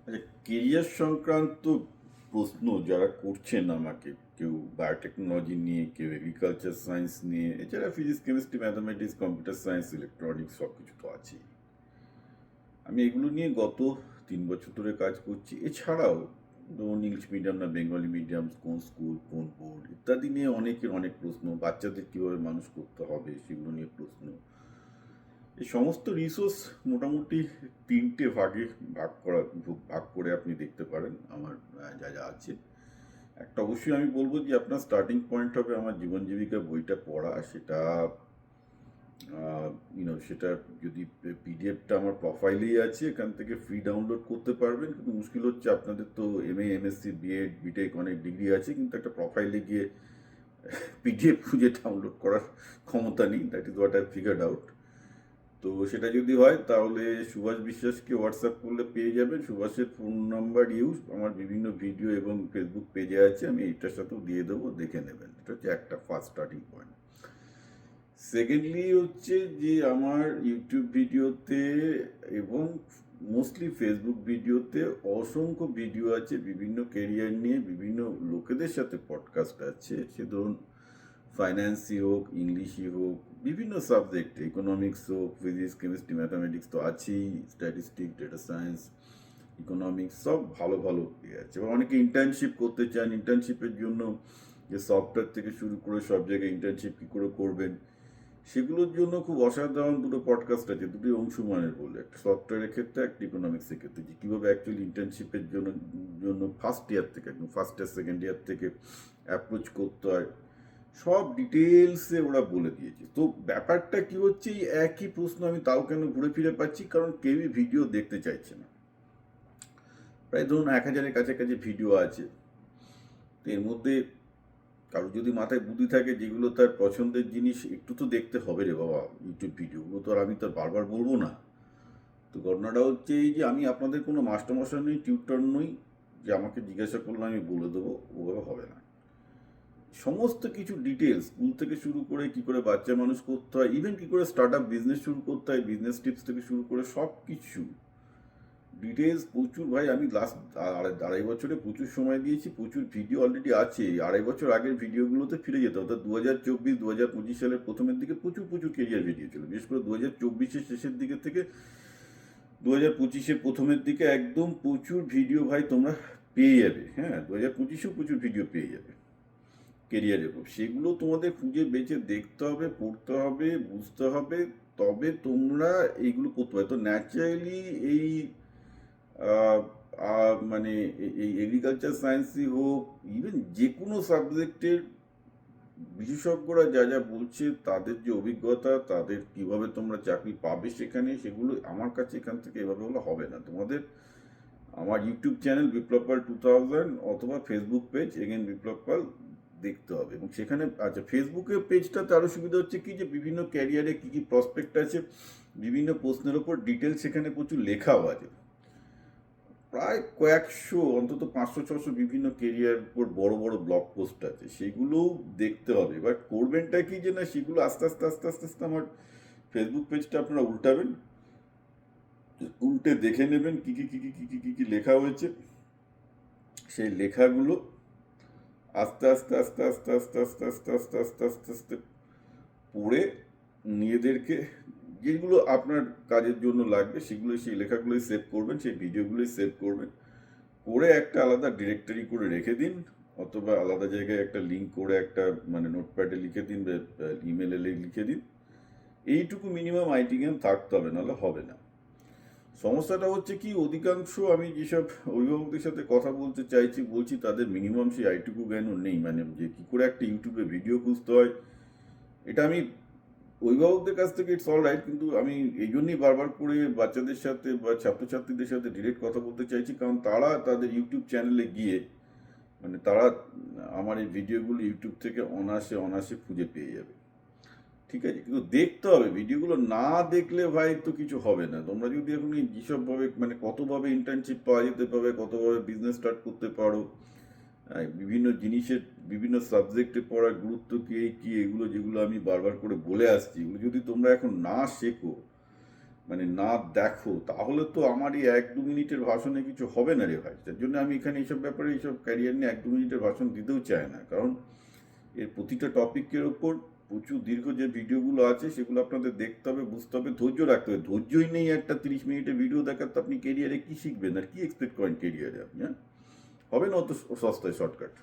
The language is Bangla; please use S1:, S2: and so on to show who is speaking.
S1: আচ্ছা, কেরিয়ার সংক্রান্ত প্রশ্ন যারা করছেন আমাকে, কেউ বায়োটেকনোলজি নিয়ে, কেউ এগ্রিকালচার সায়েন্স নিয়ে, এছাড়া physics, chemistry, mathematics, computer science, electronics সব কিছু তো আছেই। আমি এগুলো নিয়ে গত 3 বছর ধরে কাজ করছি। এছাড়াও ধরুন ইংলিশ মিডিয়াম না বেঙ্গলি মিডিয়াম, কোন স্কুল, কোন বোর্ড ইত্যাদি নিয়ে অনেকের অনেক প্রশ্ন, বাচ্চাদের কীভাবে মানুষ করতে হবে সেগুলো নিয়ে প্রশ্ন। এই সমস্ত রিসোর্স মোটামুটি 3টে ভাগে ভাগ করে আপনি দেখতে পারেন আমার যা যা আছে। একটা অবশ্যই আমি বলবো যে আপনার স্টার্টিং পয়েন্ট হবে আমার জীবন জীবিকা বইটা পড়া। সেটা সেটা যদি পিডিএফটা আমার প্রোফাইলেই আছে, এখান থেকে ফ্রি ডাউনলোড করতে পারবেন। কিন্তু মুশকিল হচ্ছে আপনাদের তো এমএ, এমএসসি, বিএড, বিটেক অনেক ডিগ্রি আছে, কিন্তু একটা প্রোফাইলে গিয়ে পিডিএফ খুঁজে ডাউনলোড করার ক্ষমতা নেই। That is what I figured out. তো সেটা যদি হয় তাহলে সুভাষ বিশ্বাসকে হোয়াটসঅ্যাপ করলে পেয়ে যাবেন। সুভাষের ফোন নাম্বার ইউজ আমার বিভিন্ন ভিডিও এবং ফেসবুক পেজে আছে, আমি এইটার সাথেও দিয়ে দেবো, দেখে নেবেন। এটা হচ্ছে একটা ফার্স্ট স্টার্টিং পয়েন্ট। সেকেন্ডলি হচ্ছে যে আমার ইউটিউব ভিডিওতে এবং মোস্টলি ফেসবুক ভিডিওতে অসংখ্য ভিডিও আছে বিভিন্ন কেরিয়ার নিয়ে, বিভিন্ন লোকেদের সাথে পডকাস্ট আছে। সে ধরুন ফাইন্যান্সই হোক, ইংলিশই হোক, বিভিন্ন সাবজেক্ট, ইকোনমিক্স হোক, ফিজিক্স, কেমিস্ট্রি, ম্যাথামেটিক্স তো আছেই, স্ট্যাটিস্টিক, ডেটা সায়েন্স, ইকোনমিক্স, সব ভালো ভালো ইয়ে আছে। এবার অনেকে ইন্টার্নশিপ করতে চান, ইন্টার্নশিপের জন্য যে সফটওয়্যার থেকে শুরু করে সব জায়গায় ইন্টার্নশিপ কী করে করবেন সেগুলোর জন্য খুব অসাধারণ দুটো পডকাস্ট আছে, দুটোই অংশুমানের বলে, একটা সফটওয়্যারের ক্ষেত্রে, একটা ইকোনমিক্সের ক্ষেত্রে, যে কীভাবে অ্যাকচুয়ালি ইন্টার্নশিপের জন্য ফার্স্ট ইয়ার থেকে, একদম ফার্স্ট ইয়ার সেকেন্ড ইয়ার থেকে অ্যাপ্রোচ করতে হয়, সব ডিটেলসে ওরা বলে দিয়েছে। তো ব্যাপারটা কি হচ্ছে, এই একই প্রশ্ন আমি তাও কেন ঘুরে ফিরে পাচ্ছি, কারণ কেউই ভিডিও দেখতে চাইছে না। প্রায় ধরুন 1000-এর কাছাকাছি ভিডিও আছে। তো এর মধ্যে কারোর যদি মাথায় বুদ্ধি থাকে, যেগুলো তার পছন্দের জিনিস, একটু তো দেখতে হবে রে বাবা ইউটিউব ভিডিওগুলো, তো আর আমি তো বারবার বলবো না। তো ঘটনাটা হচ্ছে এই যে আমি আপনাদের কোনো মাস্টারমশাই নই, টিউটর নই যে আমাকে জিজ্ঞাসা করলে আমি বলে দেবো, ওভাবে হবে না। সমস্ত কিছু ডিটেলস, স্কুল থেকে শুরু করে কি করে বাচ্চা মানুষ করতে হয়, ইভেন কি করে স্টার্ট আপ বিজনেস শুরু করতে হয়, বিজনেস টিপস থেকে শুরু করে সব কিছু ডিটেলস প্রচুর। ভাই আমি লাস্ট 2.5 বছরে প্রচুর সময় দিয়েছি, প্রচুর ভিডিও অলরেডি আছে। 2.5 বছর আগের ভিডিওগুলোতে ফিরে যেতে, অর্থাৎ 2024, 2025 সালের প্রথমের দিকে প্রচুর প্রচুর কেরিয়ার ভিডিও ছিল। বিশেষ করে 2024-এর শেষের দিকে থেকে 2025-এর প্রথমের দিকে একদম প্রচুর ভিডিও ভাই তোমরা পেয়ে যাবে। হ্যাঁ, 2025-এও প্রচুর ভিডিও পেয়ে যাবে কেরিয়ারের উপর। সেগুলো তোমাদের খুঁজে বেছে দেখতে হবে, পড়তে হবে, বুঝতে হবে, তবে তোমরা এইগুলো করতে পারবে। তো ন্যাচারালি এই মানে এই এগ্রিকালচার সায়েন্সই হোক, ইভেন যে কোনো সাবজেক্টের বিশেষজ্ঞরা যা যা বলছে, তাদের যে অভিজ্ঞতা, তাদের কিভাবে তোমরা চাকরি পাবে সেখানে, সেগুলো আমার কাছে এখান থেকে এভাবে হলে হবে না। তোমাদের আমার ইউটিউব চ্যানেল বিপ্লব পাল 2000 অথবা ফেসবুক পেজ এগেন বিপ্লব পাল দেখতে হবে। এবং সেখানে আচ্ছা, ফেসবুকের পেজটাতে আরও সুবিধা হচ্ছে কি, যে বিভিন্ন ক্যারিয়ারে কী কী প্রসপেক্ট আছে, বিভিন্ন প্রশ্নের ওপর ডিটেলস সেখানে প্রচুর লেখাও আছে। প্রায় কয়েকশো, অন্তত 500-600 বিভিন্ন কেরিয়ার উপর বড় বড় ব্লগ পোস্ট আছে, সেগুলোও দেখতে হবে। বাট করবেনটা কি, যে না সেগুলো আস্তে আস্তে আস্তে আস্তে আস্তে আমার ফেসবুক পেজটা আপনারা উল্টাবেন, উল্টে দেখে নেবেন কী কী কী কী কী কী কী কী লেখা হয়েছে। সেই লেখাগুলো আস্তে আস্তে আস্তে আস্তে আস্তে আস্তে আস্তে আস্তে আস্তে আস্তে আস্তে পড়ে নিজেদেরকে যেগুলো আপনার কাজের জন্য লাগবে সেগুলোই, সেই লেখাগুলোই সেভ করবেন, সেই ভিডিওগুলোই সেভ করবেন, করে একটা আলাদা ডিরেক্টরি করে রেখে দিন, অথবা আলাদা জায়গায় একটা লিঙ্ক করে একটা মানে নোটপ্যাডে লিখে দিন বা ইমেলে লিখে দিন। এইটুকু মিনিমাম আইটি জ্ঞান থাকতে হবে, নাহলে হবে না। সমস্যাটা হচ্ছে কি, অধিকাংশ আমি যেসব অভিভাবকদের সাথে কথা বলতে বলছি, তাদের মিনিমাম সেই আইটুকু জ্ঞানও নেই। মানে যে কী করে একটা ইউটিউবে ভিডিও খুঁজতে হয়, এটা আমি অভিভাবকদের কাছ থেকে ইটস অল রাইট, কিন্তু আমি এই জন্যই বারবার করে বাচ্চাদের সাথে বা ছাত্রছাত্রীদের সাথে ডিরেক্ট কথা বলতে চাইছি, কারণ তারা তাদের ইউটিউব চ্যানেলে গিয়ে মানে তারা আমার এই ভিডিওগুলো ইউটিউব থেকে অনায়াসে অনায়াসে খুঁজে পেয়ে যাবে। ঠিক আছে, কিন্তু দেখতে হবে ভিডিওগুলো, না দেখলে ভাই তো কিছু হবে না। তোমরা যদি এখন যেসবভাবে মানে কতভাবে ইন্টার্নশিপ পাওয়া যেতে পারবে, কতভাবে বিজনেস স্টার্ট করতে পারো, বিভিন্ন জিনিসের বিভিন্ন সাবজেক্টে পড়ার গুরুত্ব কী কী, এগুলো যেগুলো আমি বারবার করে বলে আসছি, এগুলো যদি তোমরা এখন না শেখো, মানে না দেখো, তাহলে তো আমার এই 1-2 মিনিটের ভাষণে কিছু হবে না রে ভাই। তার জন্য আমি এখানে এইসব ব্যাপারে, এইসব ক্যারিয়ার নিয়ে 1-2 মিনিটের ভাষণ দিতেও চাই না, কারণ এর প্রতিটা টপিকের ওপর প্রচুর দীর্ঘ যে ভিডিওগুলো আছে সেগুলো আপনাদের দেখতে হবে, বুঝতে হবে, ধৈর্য রাখতে হবে। ধৈর্যই নেই একটা 30 মিনিটের ভিডিও দেখার, তো আপনি কেরিয়ারে কি শিখবেন আর কি এক্সপেক্ট করেন কেরিয়ারে আপনি? হ্যাঁ, হবে না অত সস্তায় শর্টকাট।